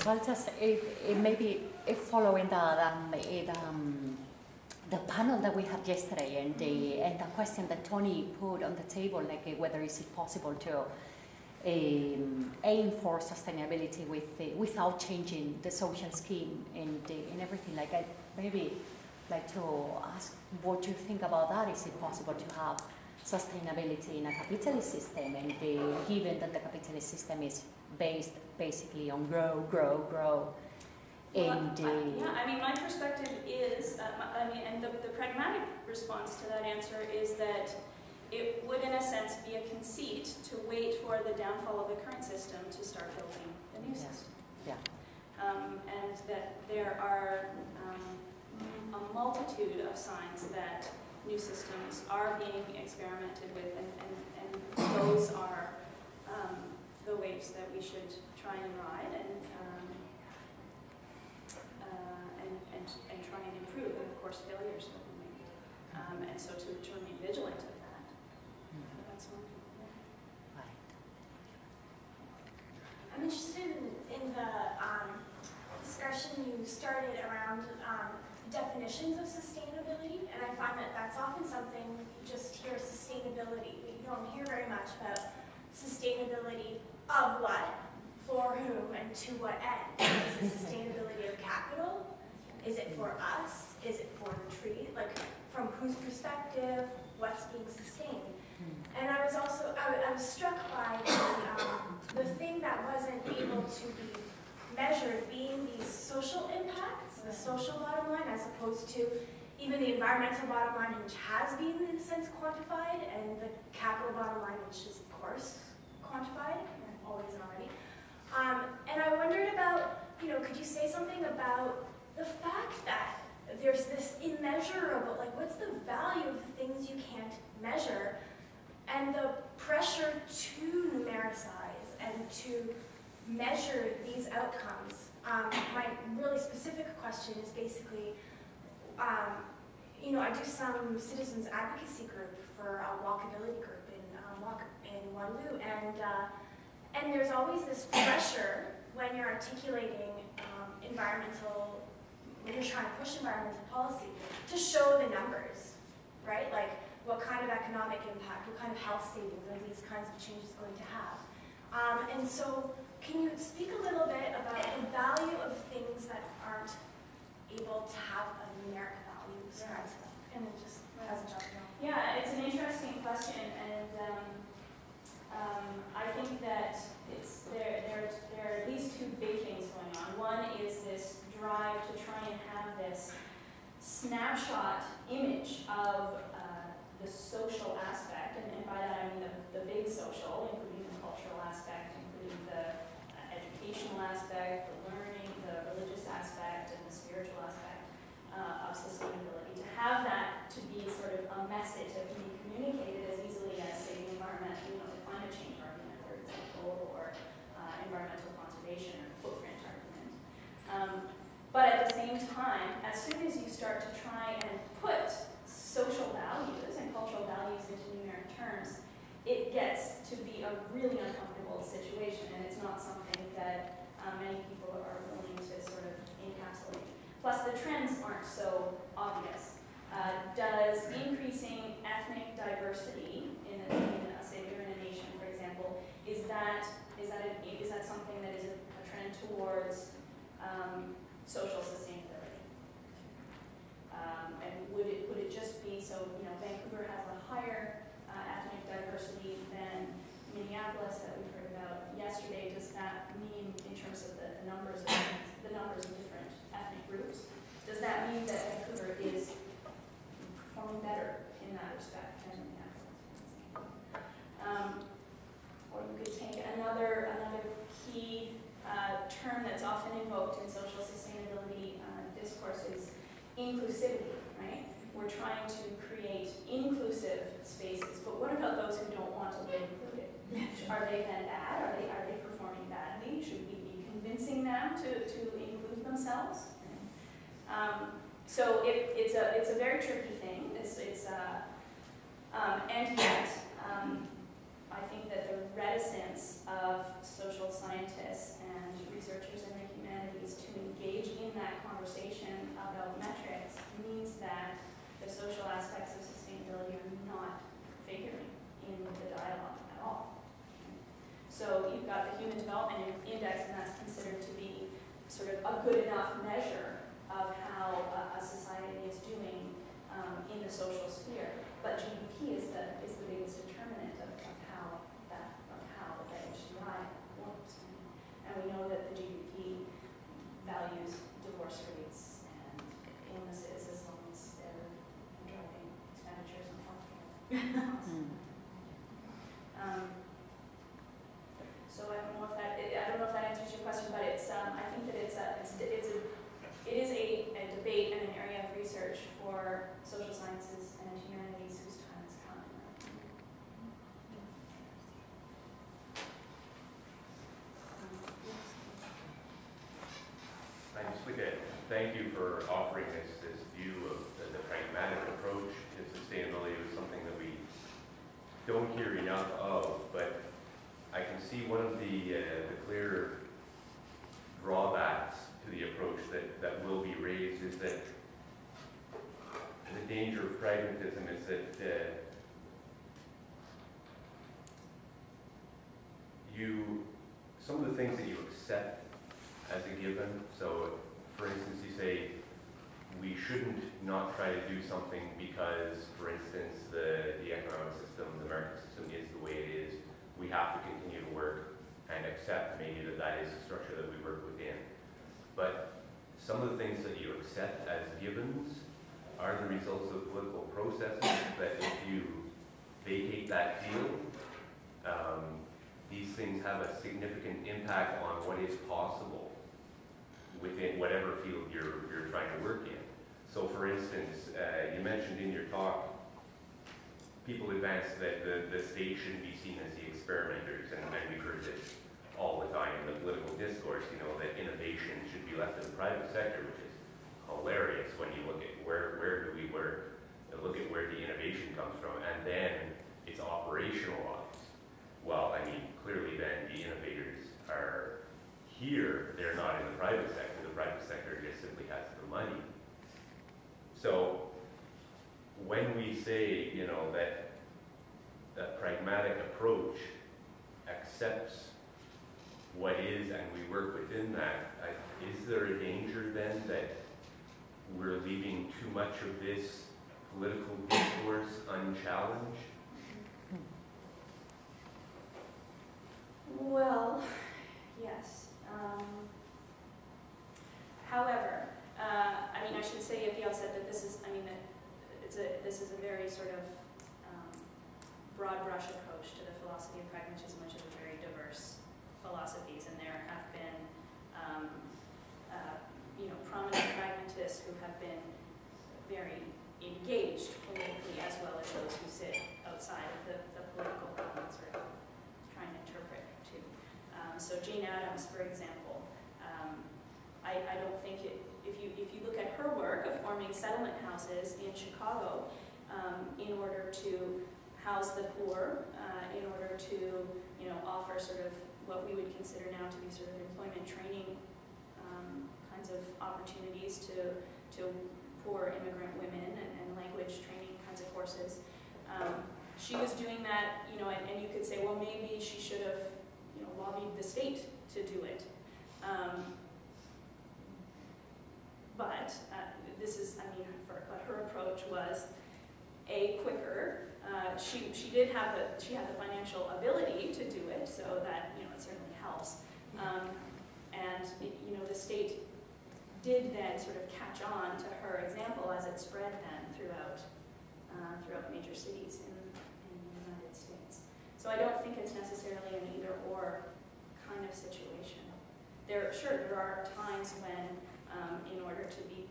Well, just maybe following the panel that we had yesterday and the question that Tony put on the table, like whether is it possible to aim for sustainability without changing the social scheme and everything. Like I maybe like to ask what you think about that. Is it possible to have sustainability in a capitalist system, and given that the capitalist system is based basically on grow? And, yeah, I mean, my perspective is, and the pragmatic response to that answer is that it would, in a sense, be a conceit to wait for the downfall of the current system to start building the new system. Yeah. And that there are a multitude of signs that new systems are being experimented with, and those are the waves that we should try and ride and try and improve, and of course failures will be made. And so to remain vigilant of that. That's one thing. Yeah. Right. I'm interested in the discussion you started around definitions of sustainability, and I find that that's often something you just hear sustainability, but you don't hear very much about sustainability of what, for whom, and to what end. Is it sustainability of capital? Is it for us? Is it for the tree? Like, from whose perspective? What's being sustained? And I was also, I was struck by the thing that wasn't able to be measured being these social impacts, the social bottom line, as opposed to even the environmental bottom line, which has been, in a sense, quantified, and the capital bottom line, which is, of course, quantified, always and already. And I wondered about, could you say something about the fact that there's this immeasurable, like, what's the value of the things you can't measure, and the pressure to numericize and to measure these outcomes. My really specific question is basically, I do some citizens advocacy group for a walkability group in Waterloo, and there's always this pressure when you're articulating when you're trying to push environmental policy, to show the numbers, right? Like, what kind of economic impact, what kind of health savings are these kinds of changes going to have? And so, can you speak a little bit about the value of things that aren't able to have a numeric value described? And it just has a job. Yeah, it's an interesting question, and I think that there are at least two big things going on. One is this drive to try and have this snapshot image of the social aspect, and by that I mean the big social, including the cultural aspect, including the educational aspect, the learning, the religious aspect, and the spiritual aspect of sustainability. To have that to be sort of a message that can be communicated as easily as, say, the environment, the climate change argument, for example, or environmental conservation or footprint argument. But at the same time, as soon as you start to try and put social values and cultural values into numeric terms, it gets to be a really uncomfortable situation, and it's not something that many people are willing to sort of encapsulate. Plus, the trends aren't so obvious. Does increasing ethnic diversity in say, you're in a nation, for example, is that something that is a trend towards social sustainability? And would it just be so? Vancouver has a higher ethnic diversity than Minneapolis that we heard about yesterday. Does that mean, in terms of the numbers of different ethnic groups, does that mean that Vancouver is performing better in that respect than Minneapolis? Or you could take another key term that's often invoked in social sustainability discourse is inclusivity, right? We're trying to create inclusive spaces, but what about those who don't want to live included? Are they then bad? Are they performing badly? Should we be convincing them to include themselves? So it's a very tricky thing. And yet I think that the reticence of social scientists and researchers in the humanities social aspects of sustainability are not figuring in the dialogue at all. So you've got the Human Development Index, and that's considered to be sort of a good enough measure of how a society is doing in the social sphere. But GDP is the biggest determinant of how the HDI works. And we know that the GDP values divorce rates and illnesses as long as they're driving expenditures on healthcare. So I don't know if that answers your question, but it's I think that it is a debate and an area of research for social sciences and humanities whose time has come. I just like to thank you for offering this view of the pragmatic approach to sustainability. It was something that we don't hear enough of, but I can see one of the clear drawbacks to the approach that will be raised is that the danger of pragmatism is that some of the things that you accept as a given, so for instance you say we shouldn't not try to do something because, for instance, the economic system, the market system is the way it is. We have to continue to work and accept maybe that is the structure that we work within. But some of the things that you accept as givens are the results of political processes that if you vacate that field, these things have a significant impact on what is possible within whatever field you're trying to work in. So for instance, you mentioned in your talk, people advance that the state shouldn't be seen as the experimenters, and we've heard this all the time in the political discourse, you know, that innovation should be left to the private sector, which is hilarious when you look at where do we work, and look at where the innovation comes from, and then it's operationalized. Well, I mean, clearly then the innovators are here, they're not in the private sector. The private sector just simply has the money. So when we say, you know, that the pragmatic approach accepts what is and we work within that, is there a danger then that we're leaving too much of this political discourse unchallenged? Well, yes. However, I mean, I should say at the outset that this is, I mean, this is a very sort of broad brush approach to the philosophy of pragmatism, which is a very diverse philosophies, and there have been, you know, prominent pragmatists who have been very engaged politically, as well as those who sit outside of the political sort of trying to interpret too. So Jane Addams, for example, I don't think if you look at her work of forming settlement houses in Chicago in order to house the poor, in order to, you know, offer sort of what we would consider now to be sort of employment training kinds of opportunities to poor immigrant women and language training kinds of courses. She was doing that, you know, and you could say, well, maybe she should have, you know, lobbied the state to do it. But this is, I mean, but her approach was quicker. She did have she had the financial ability to do it, so that, you know, it certainly helps. And you know, the state did then sort of catch on to her example as it spread then throughout major cities in the United States. So I don't think it's necessarily an either-or kind of situation. There are times when, in order to be